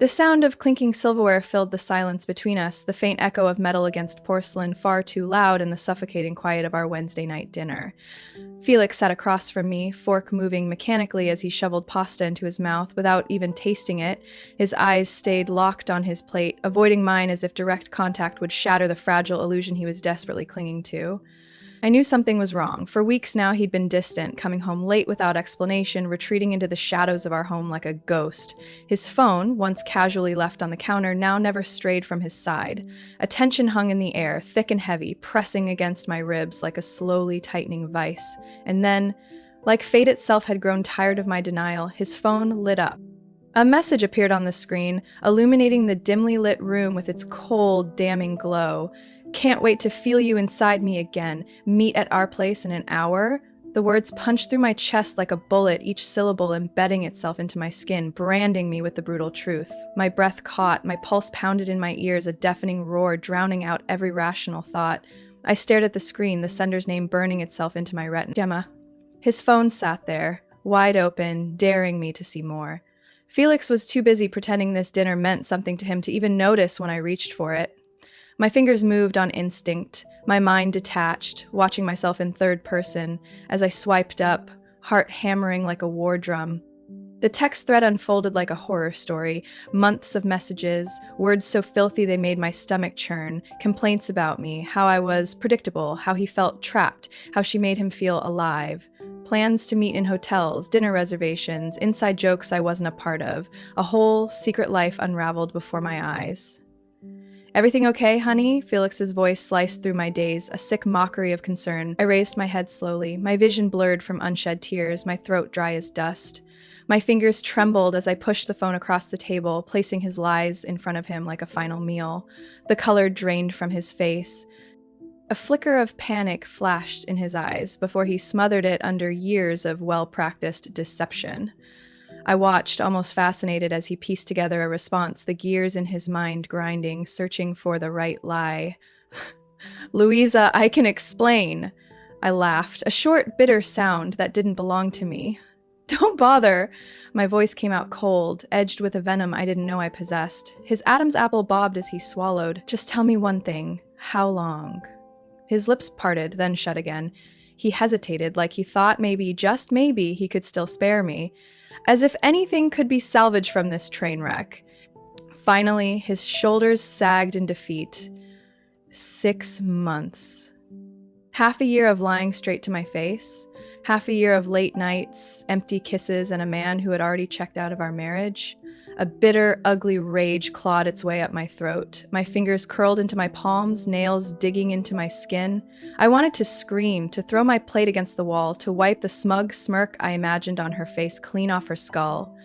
The sound of clinking silverware filled the silence between us, the faint echo of metal against porcelain far too loud in the suffocating quiet of our Wednesday night dinner. Felix sat across from me, fork moving mechanically as he shoveled pasta into his mouth without even tasting it. His eyes stayed locked on his plate, avoiding mine as if direct contact would shatter the fragile illusion he was desperately clinging to. I knew something was wrong. For weeks now, he'd been distant, coming home late without explanation, retreating into the shadows of our home like a ghost. His phone, once casually left on the counter, now never strayed from his side. A tension hung in the air, thick and heavy, pressing against my ribs like a slowly tightening vice. And then, like fate itself had grown tired of my denial, his phone lit up. A message appeared on the screen, illuminating the dimly lit room with its cold, damning glow. "Can't wait to feel you inside me again. Meet at our place in an hour." The words punched through my chest like a bullet, each syllable embedding itself into my skin, branding me with the brutal truth. My breath caught, my pulse pounded in my ears, a deafening roar drowning out every rational thought. I stared at the screen, the sender's name burning itself into my retina. Gemma. His phone sat there, wide open, daring me to see more. Felix was too busy pretending this dinner meant something to him to even notice when I reached for it. My fingers moved on instinct, my mind detached, watching myself in third person as I swiped up, heart hammering like a war drum. The text thread unfolded like a horror story, months of messages, words so filthy they made my stomach churn, complaints about me, how I was predictable, how he felt trapped, how she made him feel alive. Plans to meet in hotels, dinner reservations, inside jokes I wasn't a part of, a whole secret life unraveled before my eyes. "Everything okay, honey?" Felix's voice sliced through my daze, a sick mockery of concern. I raised my head slowly, my vision blurred from unshed tears, my throat dry as dust. My fingers trembled as I pushed the phone across the table, placing his lies in front of him like a final meal. The color drained from his face. A flicker of panic flashed in his eyes before he smothered it under years of well-practiced deception. I watched, almost fascinated, as he pieced together a response, the gears in his mind grinding, searching for the right lie. "Louisa, I can explain." I laughed, a short, bitter sound that didn't belong to me. "Don't bother." My voice came out cold, edged with a venom I didn't know I possessed. His Adam's apple bobbed as he swallowed. "Just tell me one thing. How long?" His lips parted, then shut again. He hesitated, like he thought maybe, just maybe, he could still spare me. As if anything could be salvaged from this train wreck. Finally, his shoulders sagged in defeat. 6 months. Half a year of lying straight to my face. Half a year of late nights, empty kisses, and a man who had already checked out of our marriage. A bitter, ugly rage clawed its way up my throat. My fingers curled into my palms, nails digging into my skin. I wanted to scream, to throw my plate against the wall, to wipe the smug smirk I imagined on her face clean off her skull.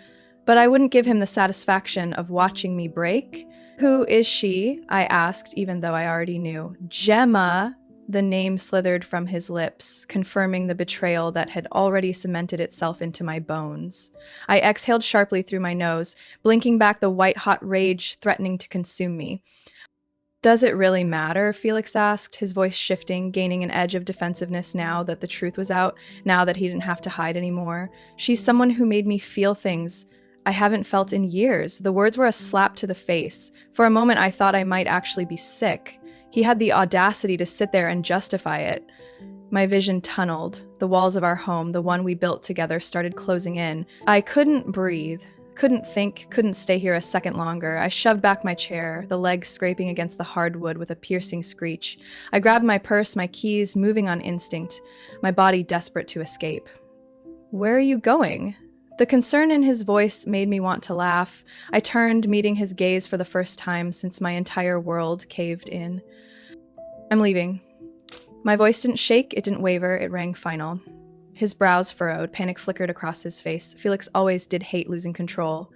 But I wouldn't give him the satisfaction of watching me break. "Who is she?" I asked, even though I already knew. "Gemma." The name slithered from his lips, confirming the betrayal that had already cemented itself into my bones. I exhaled sharply through my nose, blinking back the white-hot rage threatening to consume me. "Does it really matter?" Felix asked, his voice shifting, gaining an edge of defensiveness now that the truth was out, now that he didn't have to hide anymore. "She's someone who made me feel things I haven't felt in years." The words were a slap to the face. For a moment, I thought I might actually be sick. He had the audacity to sit there and justify it. My vision tunneled. The walls of our home, the one we built together, started closing in. I couldn't breathe, couldn't think, couldn't stay here a second longer. I shoved back my chair, the legs scraping against the hardwood with a piercing screech. I grabbed my purse, my keys, moving on instinct, my body desperate to escape. "Where are you going?" The concern in his voice made me want to laugh. I turned, meeting his gaze for the first time since my entire world caved in. "I'm leaving." My voice didn't shake, it didn't waver, it rang final. His brows furrowed, panic flickered across his face. Felix always did hate losing control.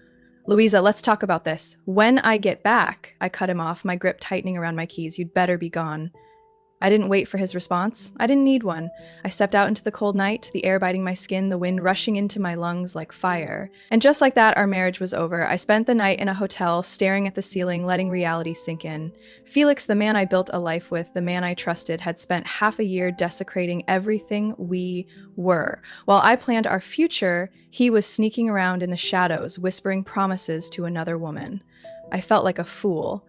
"Louisa, let's talk about this. When I get back," I cut him off, my grip tightening around my keys. "You'd better be gone." I didn't wait for his response. I didn't need one. I stepped out into the cold night, the air biting my skin, the wind rushing into my lungs like fire. And just like that, our marriage was over. I spent the night in a hotel, staring at the ceiling, letting reality sink in. Felix, the man I built a life with, the man I trusted, had spent half a year desecrating everything we were. While I planned our future, he was sneaking around in the shadows, whispering promises to another woman. I felt like a fool.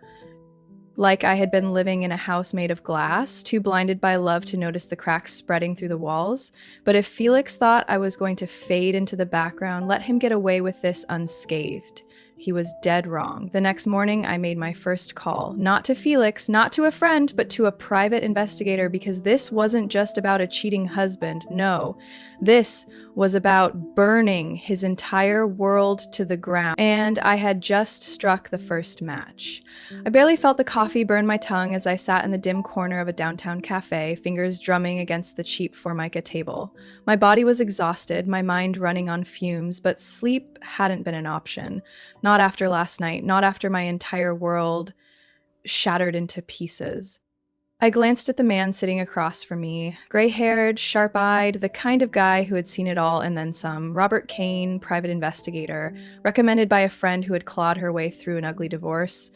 Like I had been living in a house made of glass, too blinded by love to notice the cracks spreading through the walls. But if Felix thought I was going to fade into the background, let him get away with this unscathed. He was dead wrong. The next morning, I made my first call. Not to Felix, not to a friend, but to a private investigator, because this wasn't just about a cheating husband. No, this was about burning his entire world to the ground. And I had just struck the first match. I barely felt the coffee burn my tongue as I sat in the dim corner of a downtown cafe, fingers drumming against the cheap Formica table. My body was exhausted, my mind running on fumes, but sleep hadn't been an option. Not after last night, not after my entire world shattered into pieces. I glanced at the man sitting across from me, gray-haired, sharp-eyed, the kind of guy who had seen it all and then some. Robert Kane, private investigator, recommended by a friend who had clawed her way through an ugly divorce.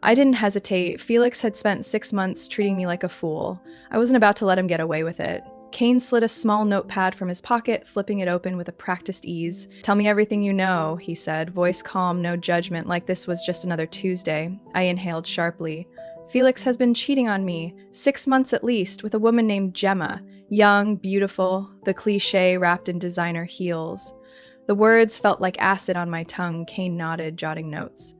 I didn't hesitate. Felix had spent 6 months treating me like a fool. I wasn't about to let him get away with it. Kane slid a small notepad from his pocket, flipping it open with a practiced ease. "Tell me everything you know," he said, voice calm, no judgment, like this was just another Tuesday. I inhaled sharply. "Felix has been cheating on me, 6 months at least, with a woman named Gemma. Young, beautiful, the cliché wrapped in designer heels." The words felt like acid on my tongue. Kane nodded, jotting notes.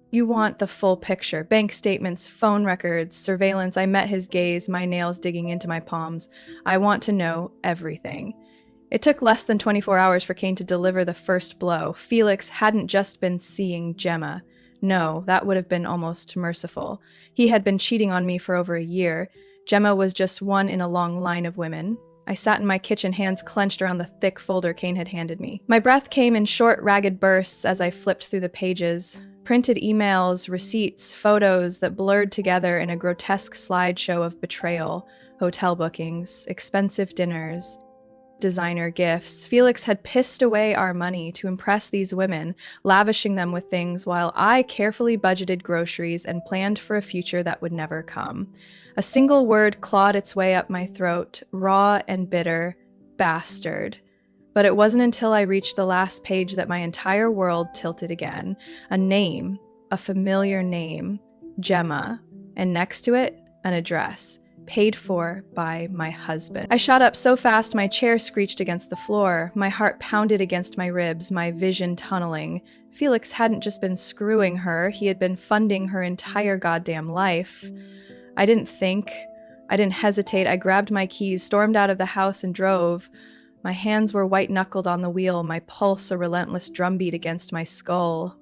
"You want the full picture. Bank statements, phone records, surveillance." I met his gaze, my nails digging into my palms. "I want to know everything." It took less than 24 hours for Kane to deliver the first blow. Felix hadn't just been seeing Gemma. No, that would have been almost merciful. He had been cheating on me for over a year. Gemma was just one in a long line of women. I sat in my kitchen, hands clenched around the thick folder Kane had handed me. My breath came in short, ragged bursts as I flipped through the pages. Printed emails, receipts, photos that blurred together in a grotesque slideshow of betrayal, hotel bookings, expensive dinners, designer gifts. Felix had pissed away our money to impress these women, lavishing them with things while I carefully budgeted groceries and planned for a future that would never come. A single word clawed its way up my throat, raw and bitter: bastard. But it wasn't until I reached the last page that my entire world tilted again. A name, a familiar name, Gemma, and next to it, an address. Paid for by my husband. I shot up so fast my chair screeched against the floor. My heart pounded against my ribs, my vision tunneling. Felix hadn't just been screwing her, he had been funding her entire goddamn life. I didn't think. I didn't hesitate. I grabbed my keys, stormed out of the house, and drove. My hands were white-knuckled on the wheel, my pulse a relentless drumbeat against my skull.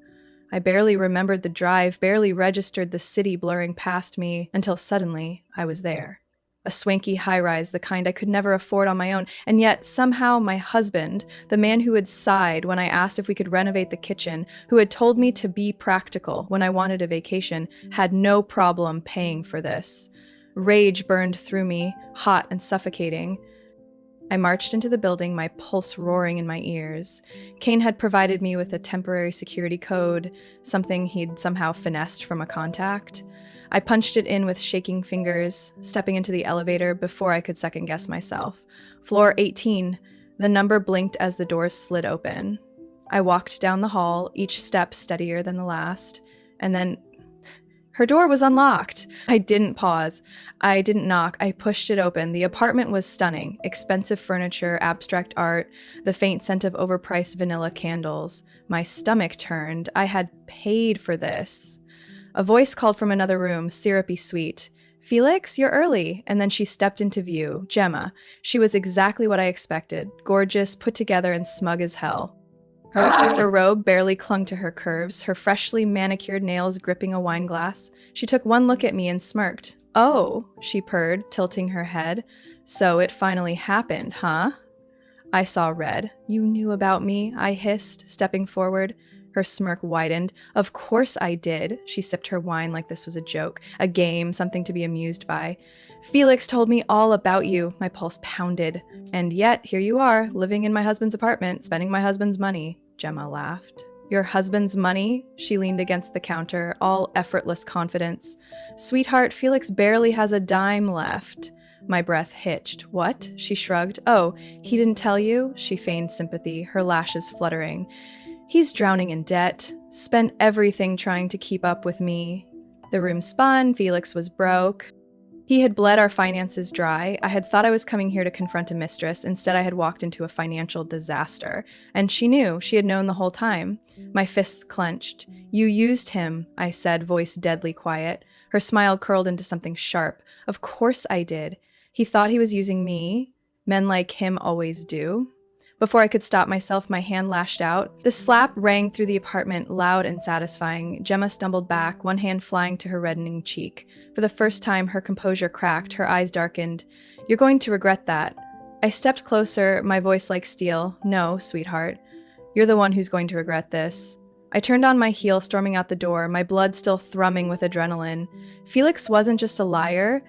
I barely remembered the drive, barely registered the city blurring past me, until suddenly I was there. A swanky high-rise, the kind I could never afford on my own, and yet somehow my husband, the man who had sighed when I asked if we could renovate the kitchen, who had told me to be practical when I wanted a vacation, had no problem paying for this. Rage burned through me, hot and suffocating. I marched into the building, my pulse roaring in my ears. Kane had provided me with a temporary security code, something he'd somehow finessed from a contact. I punched it in with shaking fingers, stepping into the elevator before I could second-guess myself. Floor 18. The number blinked as the doors slid open. I walked down the hall, each step steadier than the last, and then her door was unlocked. I didn't pause. I didn't knock. I pushed it open. The apartment was stunning. Expensive furniture, abstract art, the faint scent of overpriced vanilla candles. My stomach turned. I had paid for this. A voice called from another room, syrupy sweet. "Felix, you're early." And then she stepped into view. Gemma. She was exactly what I expected. Gorgeous, put together, and smug as hell. Her robe barely clung to her curves, her freshly manicured nails gripping a wine glass. She took one look at me and smirked. "Oh," she purred, tilting her head. "So it finally happened, huh?" I saw red. "You knew about me," I hissed, stepping forward. Her smirk widened. Of course I did. She sipped her wine like this was a joke, a game, something to be amused by. Felix told me all about you. My pulse pounded. And yet, here you are, living in my husband's apartment, spending my husband's money. Gemma laughed. Your husband's money? She leaned against the counter, all effortless confidence. Sweetheart, Felix barely has a dime left. My breath hitched. What? She shrugged. Oh, he didn't tell you? She feigned sympathy, her lashes fluttering. He's drowning in debt. Spent everything trying to keep up with me. The room spun. Felix was broke. He had bled our finances dry. I had thought I was coming here to confront a mistress. Instead, I had walked into a financial disaster. And she knew. She had known the whole time. My fists clenched. You used him, I said, voice deadly quiet. Her smile curled into something sharp. Of course I did. He thought he was using me. Men like him always do. Before I could stop myself, my hand lashed out. The slap rang through the apartment, loud and satisfying. Gemma stumbled back, one hand flying to her reddening cheek. For the first time, her composure cracked, her eyes darkened. You're going to regret that. I stepped closer, my voice like steel. No, sweetheart. You're the one who's going to regret this. I turned on my heel, storming out the door, my blood still thrumming with adrenaline. Felix wasn't just a liar.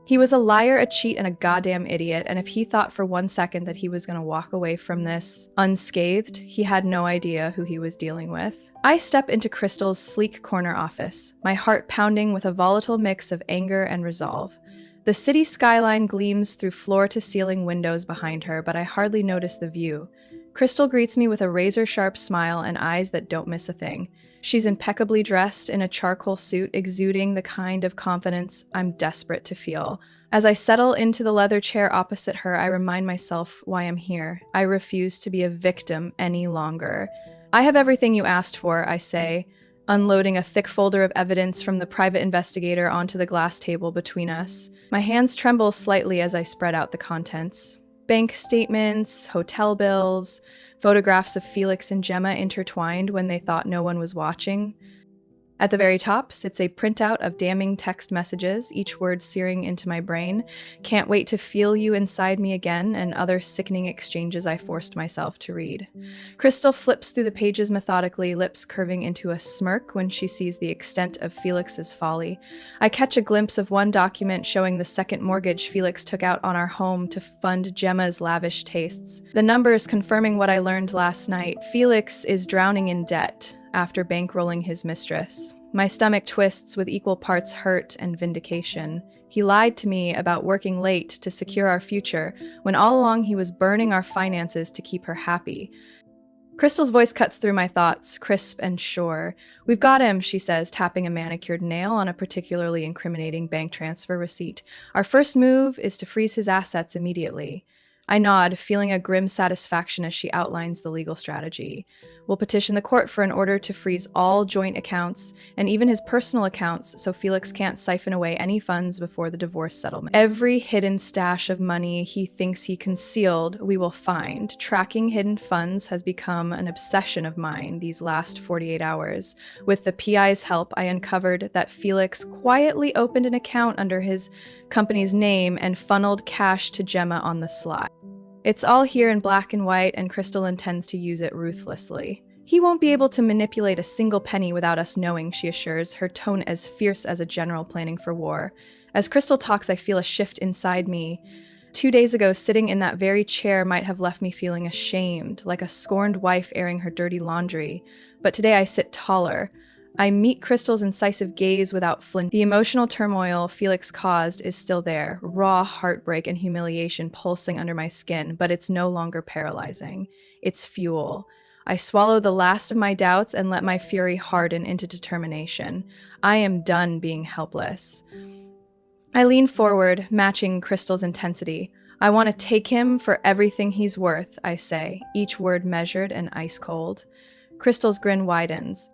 He was a liar, a cheat, and a goddamn idiot, and if he thought for 1 second that he was going to walk away from this unscathed, he had no idea who he was dealing with. I step into Crystal's sleek corner office, my heart pounding with a volatile mix of anger and resolve. The city skyline gleams through floor-to-ceiling windows behind her, but I hardly notice the view. Crystal greets me with a razor-sharp smile and eyes that don't miss a thing. She's impeccably dressed in a charcoal suit, exuding the kind of confidence I'm desperate to feel. As I settle into the leather chair opposite her, I remind myself why I'm here. I refuse to be a victim any longer. I have everything you asked for, I say, unloading a thick folder of evidence from the private investigator onto the glass table between us. My hands tremble slightly as I spread out the contents. Bank statements, hotel bills, photographs of Felix and Gemma intertwined when they thought no one was watching. At the very top sits a printout of damning text messages, each word searing into my brain. Can't wait to feel you inside me again, and other sickening exchanges I forced myself to read. Crystal flips through the pages methodically, lips curving into a smirk when she sees the extent of Felix's folly. I catch a glimpse of one document showing the second mortgage Felix took out on our home to fund Gemma's lavish tastes. The numbers confirming what I learned last night. Felix is drowning in debt after bankrolling his mistress. My stomach twists with equal parts hurt and vindication. He lied to me about working late to secure our future, when all along he was burning our finances to keep her happy. Crystal's voice cuts through my thoughts, crisp and sure. We've got him, she says, tapping a manicured nail on a particularly incriminating bank transfer receipt. Our first move is to freeze his assets immediately. I nod, feeling a grim satisfaction as she outlines the legal strategy. We'll petition the court for an order to freeze all joint accounts and even his personal accounts so Felix can't siphon away any funds before the divorce settlement. Every hidden stash of money he thinks he concealed, we will find. Tracking hidden funds has become an obsession of mine these last 48 hours. With the PI's help, I uncovered that Felix quietly opened an account under his company's name and funneled cash to Gemma on the sly. It's all here in black and white, and Crystal intends to use it ruthlessly. He won't be able to manipulate a single penny without us knowing, she assures, her tone as fierce as a general planning for war. As Crystal talks, I feel a shift inside me. 2 days ago, sitting in that very chair might have left me feeling ashamed, like a scorned wife airing her dirty laundry. But today I sit taller. I meet Crystal's incisive gaze without flinching. The emotional turmoil Felix caused is still there, raw heartbreak and humiliation pulsing under my skin, but it's no longer paralyzing. It's fuel. I swallow the last of my doubts and let my fury harden into determination. I am done being helpless. I lean forward, matching Crystal's intensity. I want to take him for everything he's worth, I say, each word measured and ice cold. Crystal's grin widens.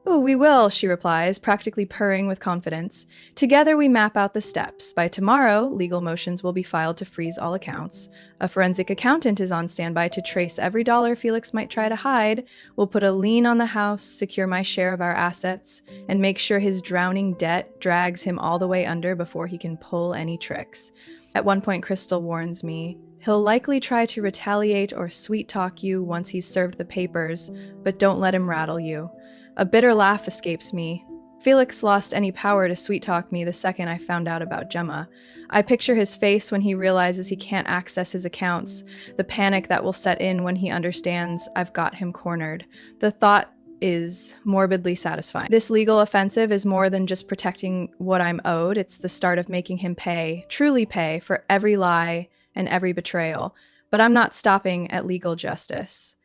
Oh, we will, she replies, practically purring with confidence. Together we map out the steps. By tomorrow, legal motions will be filed to freeze all accounts. A forensic accountant is on standby to trace every dollar Felix might try to hide. We'll put a lien on the house, secure my share of our assets, and make sure his drowning debt drags him all the way under before he can pull any tricks. At one point, Crystal warns me, He'll likely try to retaliate or sweet-talk you once he's served the papers, but don't let him rattle you. A bitter laugh escapes me. Felix lost any power to sweet-talk me the second I found out about Gemma. I picture his face when he realizes he can't access his accounts, the panic that will set in when he understands I've got him cornered. The thought is morbidly satisfying. This legal offensive is more than just protecting what I'm owed. It's the start of making him pay, truly pay, for every lie and every betrayal. But I'm not stopping at legal justice.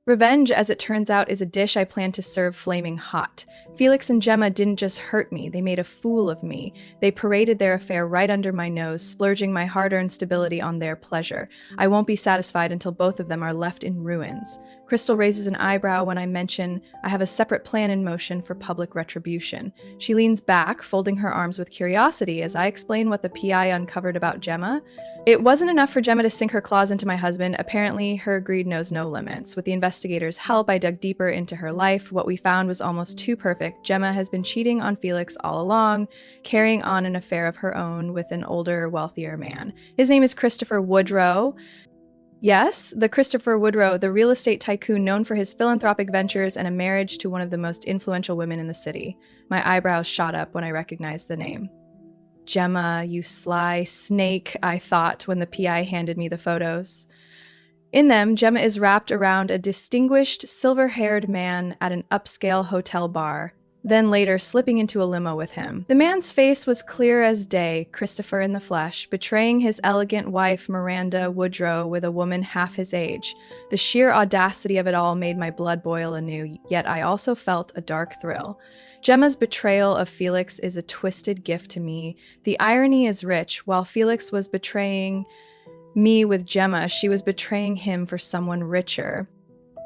Revenge, as it turns out, is a dish I plan to serve flaming hot. Felix and Gemma didn't just hurt me, they made a fool of me. They paraded their affair right under my nose, splurging my hard-earned stability on their pleasure. I won't be satisfied until both of them are left in ruins. Crystal raises an eyebrow when I mention I have a separate plan in motion for public retribution. She leans back, folding her arms with curiosity as I explain what the PI uncovered about Gemma. It wasn't enough for Gemma to sink her claws into my husband. Apparently, her greed knows no limits. With the investigators' help, I dug deeper into her life. What we found was almost too perfect. Gemma has been cheating on Felix all along, carrying on an affair of her own with an older, wealthier man. His name is Christopher Woodrow. Yes, the Christopher Woodrow, the real estate tycoon known for his philanthropic ventures and a marriage to one of the most influential women in the city. My eyebrows shot up when I recognized the name. Gemma, you sly snake, I thought when the PI handed me the photos. In them, Gemma is wrapped around a distinguished, silver-haired man at an upscale hotel bar, then later slipping into a limo with him. The man's face was clear as day, Christopher in the flesh, betraying his elegant wife, Miranda Woodrow, with a woman half his age. The sheer audacity of it all made my blood boil anew, yet I also felt a dark thrill. Gemma's betrayal of Felix is a twisted gift to me. The irony is rich. While Felix was betraying me with Gemma, she was betraying him for someone richer.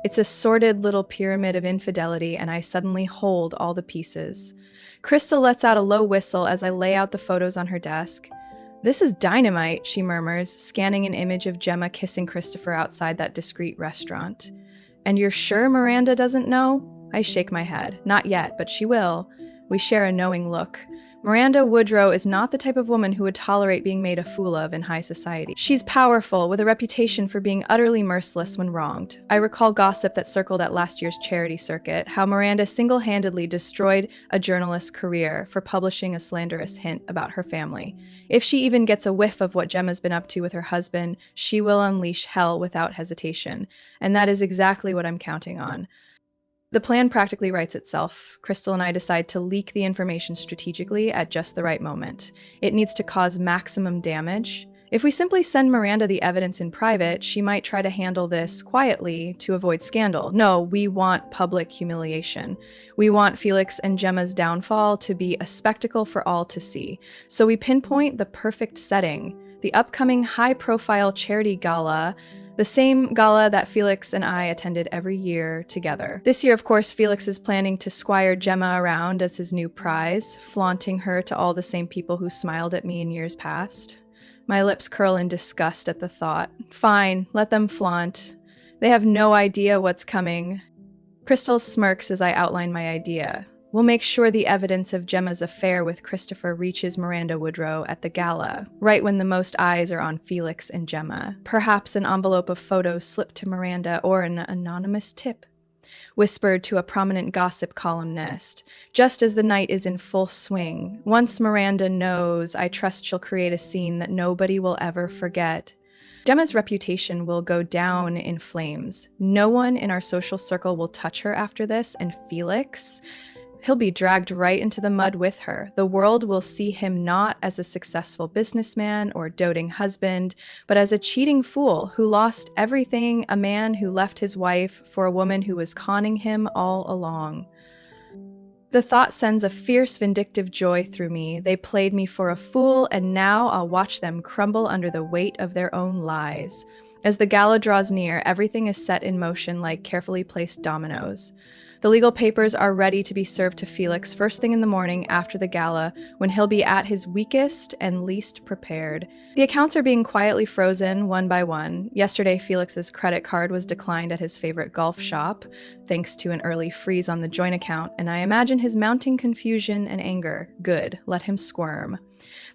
It's a sordid little pyramid of infidelity, and I suddenly hold all the pieces. Crystal lets out a low whistle as I lay out the photos on her desk. "This is dynamite," she murmurs, scanning an image of Gemma kissing Christopher outside that discreet restaurant. "And you're sure Miranda doesn't know?" I shake my head. "Not yet, but she will." We share a knowing look. Miranda Woodrow is not the type of woman who would tolerate being made a fool of in high society. She's powerful, with a reputation for being utterly merciless when wronged. I recall gossip that circled at last year's charity circuit, how Miranda single-handedly destroyed a journalist's career for publishing a slanderous hint about her family. If she even gets a whiff of what Gemma's been up to with her husband, she will unleash hell without hesitation. And that is exactly what I'm counting on. The plan practically writes itself. Crystal and I decide to leak the information strategically at just the right moment. It needs to cause maximum damage. If we simply send Miranda the evidence in private, she might try to handle this quietly to avoid scandal. No, we want public humiliation. We want Felix and Gemma's downfall to be a spectacle for all to see. So we pinpoint the perfect setting, the upcoming high-profile charity gala, the same gala that Felix and I attended every year together. This year, of course, Felix is planning to squire Gemma around as his new prize, flaunting her to all the same people who smiled at me in years past. My lips curl in disgust at the thought. Fine, let them flaunt. They have no idea what's coming. Crystal smirks as I outline my idea. We'll make sure the evidence of Gemma's affair with Christopher reaches Miranda Woodrow at the gala, right when the most eyes are on Felix and Gemma. Perhaps an envelope of photos slipped to Miranda, or an anonymous tip whispered to a prominent gossip columnist, just as the night is in full swing. Once Miranda knows, I trust she'll create a scene that nobody will ever forget. Gemma's reputation will go down in flames. No one in our social circle will touch her after this, and Felix, he'll be dragged right into the mud with her. The world will see him not as a successful businessman or doting husband, but as a cheating fool who lost everything, a man who left his wife for a woman who was conning him all along. The thought sends a fierce, vindictive joy through me. They played me for a fool, and now I'll watch them crumble under the weight of their own lies. As the gala draws near, everything is set in motion like carefully placed dominoes. The legal papers are ready to be served to Felix first thing in the morning after the gala, when he'll be at his weakest and least prepared. The accounts are being quietly frozen one by one. Yesterday, Felix's credit card was declined at his favorite golf shop, thanks to an early freeze on the joint account, and I imagine his mounting confusion and anger. Good, let him squirm.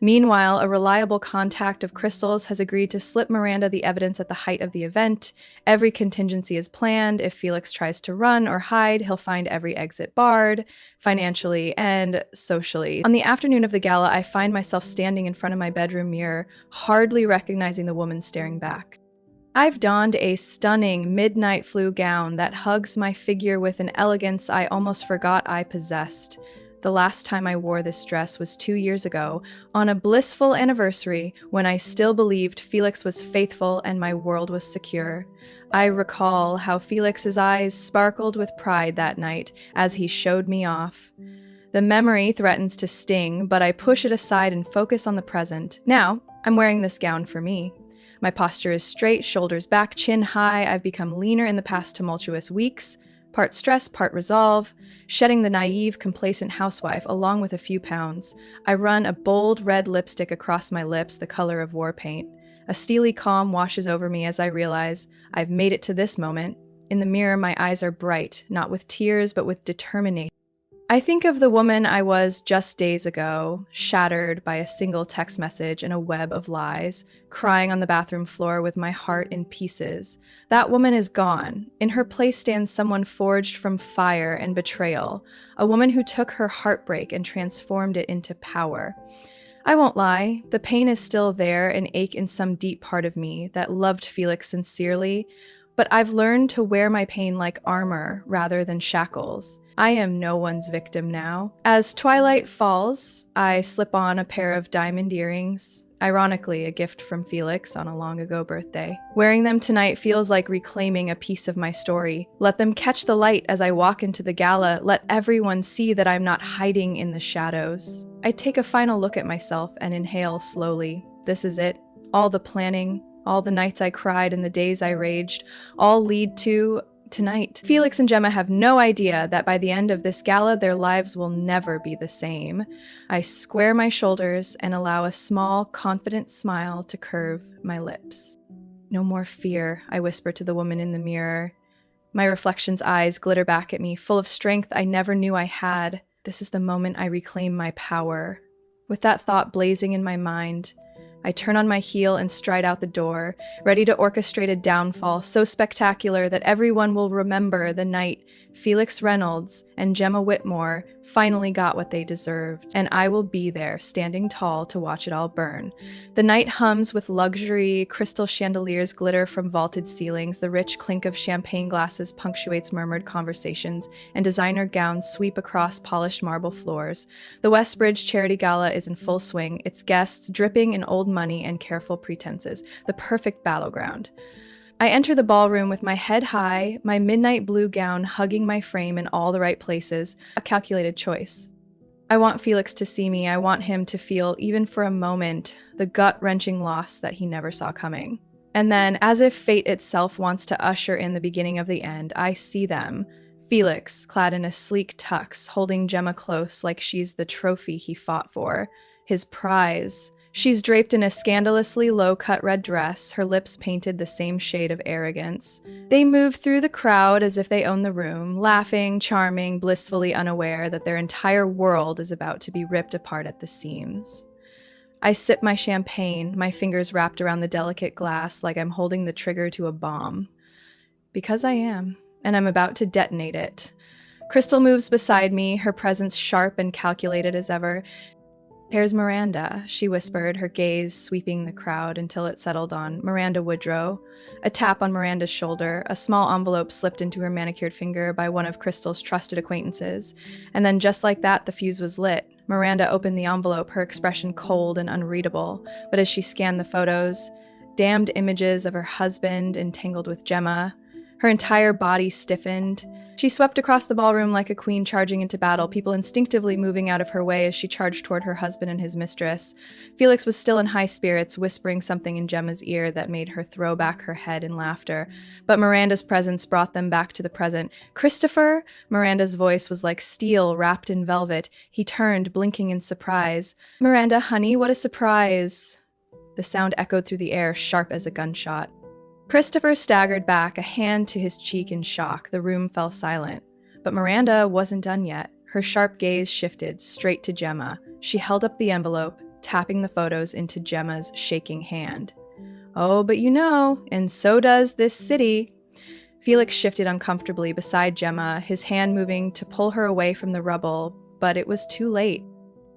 Meanwhile, a reliable contact of Crystal's has agreed to slip Miranda the evidence at the height of the event. Every contingency is planned. If Felix tries to run or hide, he'll find every exit barred, financially and socially. On the afternoon of the gala, I find myself standing in front of my bedroom mirror, hardly recognizing the woman staring back. I've donned a stunning midnight blue gown that hugs my figure with an elegance I almost forgot I possessed. The last time I wore this dress was 2 years ago, on a blissful anniversary when I still believed Felix was faithful and my world was secure. I recall how Felix's eyes sparkled with pride that night as he showed me off. The memory threatens to sting, but I push it aside and focus on the present. Now, I'm wearing this gown for me. My posture is straight, shoulders back, chin high. I've become leaner in the past tumultuous weeks. Part stress, part resolve, shedding the naive, complacent housewife along with a few pounds. I run a bold red lipstick across my lips, the color of war paint. A steely calm washes over me as I realize I've made it to this moment. In the mirror, my eyes are bright, not with tears, but with determination. I think of the woman I was just days ago, shattered by a single text message and a web of lies, crying on the bathroom floor with my heart in pieces. That woman is gone. In her place stands someone forged from fire and betrayal, a woman who took her heartbreak and transformed it into power. I won't lie, the pain is still there, an ache in some deep part of me that loved Felix sincerely, but I've learned to wear my pain like armor rather than shackles. I am no one's victim now. As twilight falls, I slip on a pair of diamond earrings, ironically a gift from Felix on a long-ago birthday. Wearing them tonight feels like reclaiming a piece of my story. Let them catch the light as I walk into the gala. Let everyone see that I'm not hiding in the shadows. I take a final look at myself and inhale slowly. This is it. All the planning, all the nights I cried and the days I raged, all lead to tonight. Felix and Gemma have no idea that by the end of this gala, their lives will never be the same. I square my shoulders and allow a small, confident smile to curve my lips. No more fear, I whisper to the woman in the mirror. My reflection's eyes glitter back at me, full of strength I never knew I had. This is the moment I reclaim my power. With that thought blazing in my mind, I turn on my heel and stride out the door, ready to orchestrate a downfall so spectacular that everyone will remember the night Felix Reynolds and Gemma Whitmore finally got what they deserved, and I will be there, standing tall to watch it all burn. The night hums with luxury, crystal chandeliers glitter from vaulted ceilings, the rich clink of champagne glasses punctuates murmured conversations, and designer gowns sweep across polished marble floors. The Westbridge Charity Gala is in full swing, its guests dripping in old money and careful pretenses, the perfect battleground. I enter the ballroom with my head high, my midnight blue gown hugging my frame in all the right places, a calculated choice. I want Felix to see me. I want him to feel, even for a moment, the gut-wrenching loss that he never saw coming. And then, as if fate itself wants to usher in the beginning of the end, I see them. Felix, clad in a sleek tux, holding Gemma close like she's the trophy he fought for, his prize. She's draped in a scandalously low-cut red dress, her lips painted the same shade of arrogance. They move through the crowd as if they own the room, laughing, charming, blissfully unaware that their entire world is about to be ripped apart at the seams. I sip my champagne, my fingers wrapped around the delicate glass like I'm holding the trigger to a bomb. Because I am, and I'm about to detonate it. Crystal moves beside me, her presence sharp and calculated as ever. "Here's Miranda," she whispered, her gaze sweeping the crowd until it settled on Miranda Woodrow. A tap on Miranda's shoulder, a small envelope slipped into her manicured finger by one of Crystal's trusted acquaintances. And then just like that, the fuse was lit. Miranda opened the envelope, her expression cold and unreadable. But as she scanned the photos, damned images of her husband entangled with Gemma, her entire body stiffened. She swept across the ballroom like a queen charging into battle, people instinctively moving out of her way as she charged toward her husband and his mistress. Felix was still in high spirits, whispering something in Gemma's ear that made her throw back her head in laughter. But Miranda's presence brought them back to the present. "Christopher?" Miranda's voice was like steel wrapped in velvet. He turned, blinking in surprise. "Miranda, honey, what a surprise!" The sound echoed through the air, sharp as a gunshot. Christopher staggered back, a hand to his cheek in shock. The room fell silent. But Miranda wasn't done yet. Her sharp gaze shifted, straight to Gemma. She held up the envelope, tapping the photos into Gemma's shaking hand. "Oh, but you know, and so does this city." Felix shifted uncomfortably beside Gemma, his hand moving to pull her away from the rubble, but it was too late.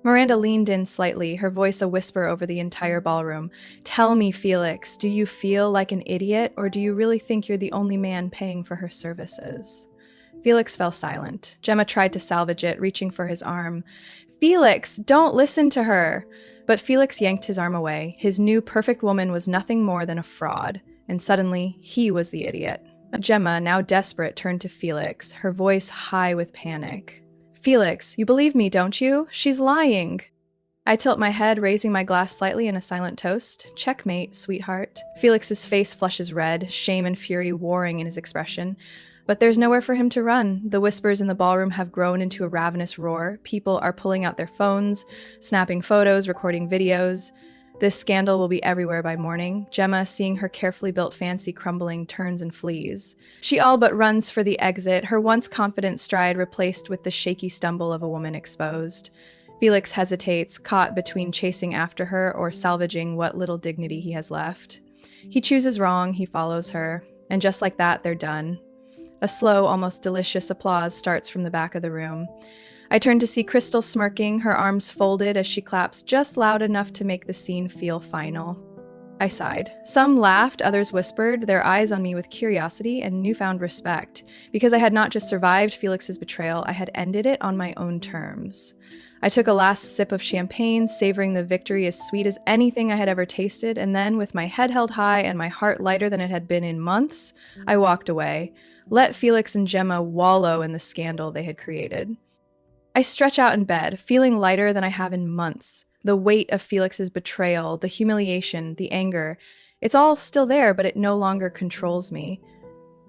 Miranda leaned in slightly, her voice a whisper over the entire ballroom. "Tell me, Felix, do you feel like an idiot, or do you really think you're the only man paying for her services?" Felix fell silent. Gemma tried to salvage it, reaching for his arm. "Felix, don't listen to her!" But Felix yanked his arm away. His new perfect woman was nothing more than a fraud, and suddenly he was the idiot. Gemma, now desperate, turned to Felix, her voice high with panic. "Felix, you believe me, don't you? She's lying." I tilt my head, raising my glass slightly in a silent toast. "Checkmate, sweetheart." Felix's face flushes red, shame and fury warring in his expression. But there's nowhere for him to run. The whispers in the ballroom have grown into a ravenous roar. People are pulling out their phones, snapping photos, recording videos. This scandal will be everywhere by morning. Gemma, seeing her carefully built fancy crumbling, turns and flees. She all but runs for the exit, her once confident stride replaced with the shaky stumble of a woman exposed. Felix hesitates, caught between chasing after her or salvaging what little dignity he has left. He chooses wrong, he follows her, and just like that, they're done. A slow, almost delicious applause starts from the back of the room. I turn to see Crystal smirking, her arms folded as she claps just loud enough to make the scene feel final. I sighed. Some laughed, others whispered, their eyes on me with curiosity and newfound respect. Because I had not just survived Felix's betrayal, I had ended it on my own terms. I took a last sip of champagne, savoring the victory as sweet as anything I had ever tasted, and then, with my head held high and my heart lighter than it had been in months, I walked away. Let Felix and Gemma wallow in the scandal they had created. I stretch out in bed, feeling lighter than I have in months. The weight of Felix's betrayal, the humiliation, the anger, it's all still there, but it no longer controls me.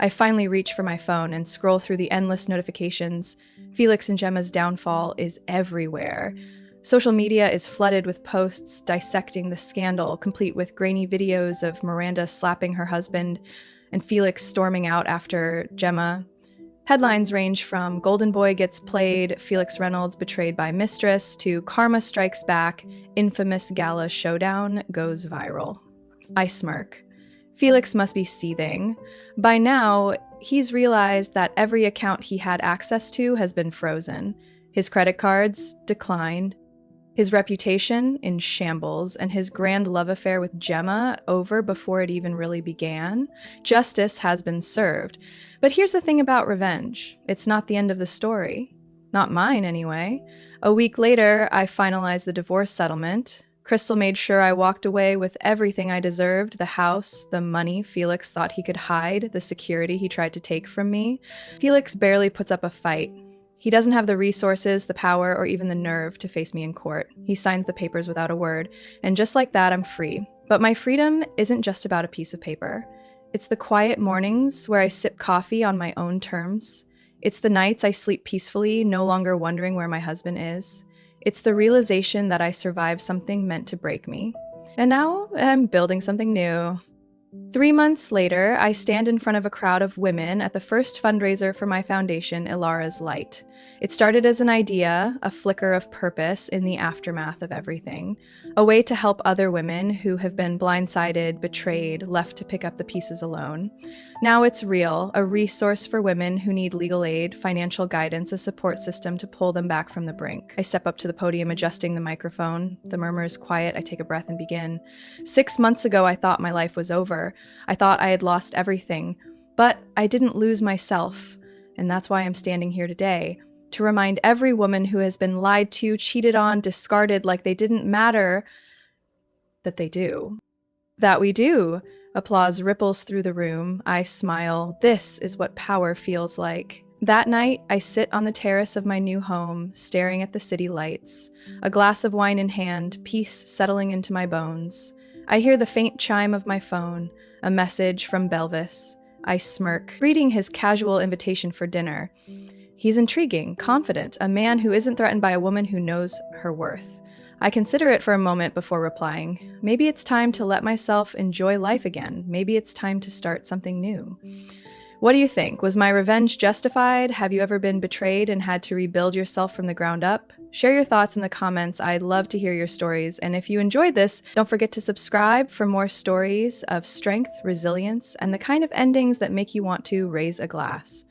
I finally reach for my phone and scroll through the endless notifications. Felix and Gemma's downfall is everywhere. Social media is flooded with posts dissecting the scandal, complete with grainy videos of Miranda slapping her husband and Felix storming out after Gemma. Headlines range from "Golden Boy gets played," "Felix Reynolds betrayed by Mistress," to "Karma strikes back," "Infamous gala showdown goes viral." I smirk. Felix must be seething. By now, he's realized that every account he had access to has been frozen. His credit cards declined. His reputation in shambles, and his grand love affair with Gemma over before it even really began. Justice has been served. But here's the thing about revenge. It's not the end of the story. Not mine, anyway. A week later, I finalized the divorce settlement. Crystal made sure I walked away with everything I deserved, the house, the money Felix thought he could hide, the security he tried to take from me. Felix barely puts up a fight. He doesn't have the resources, the power, or even the nerve to face me in court. He signs the papers without a word, and just like that, I'm free. But my freedom isn't just about a piece of paper. It's the quiet mornings where I sip coffee on my own terms. It's the nights I sleep peacefully, no longer wondering where my husband is. It's the realization that I survived something meant to break me. And now I'm building something new. 3 months later, I stand in front of a crowd of women at the first fundraiser for my foundation, Ilara's Light. It started as an idea, a flicker of purpose in the aftermath of everything, a way to help other women who have been blindsided, betrayed, left to pick up the pieces alone. Now it's real, a resource for women who need legal aid, financial guidance, a support system to pull them back from the brink. I step up to the podium, adjusting the microphone. The murmur is quiet. I take a breath and begin. 6 months ago, I thought my life was over. I thought I had lost everything, but I didn't lose myself, and that's why I'm standing here today, to remind every woman who has been lied to, cheated on, discarded like they didn't matter, that they do. That we do. Applause ripples through the room. I smile. This is what power feels like. That night, I sit on the terrace of my new home, staring at the city lights, a glass of wine in hand, peace settling into my bones. I hear the faint chime of my phone, a message from Belvis. I smirk, reading his casual invitation for dinner. He's intriguing, confident, a man who isn't threatened by a woman who knows her worth. I consider it for a moment before replying. Maybe it's time to let myself enjoy life again. Maybe it's time to start something new. What do you think? Was my revenge justified? Have you ever been betrayed and had to rebuild yourself from the ground up? Share your thoughts in the comments. I'd love to hear your stories. And if you enjoyed this, don't forget to subscribe for more stories of strength, resilience, and the kind of endings that make you want to raise a glass.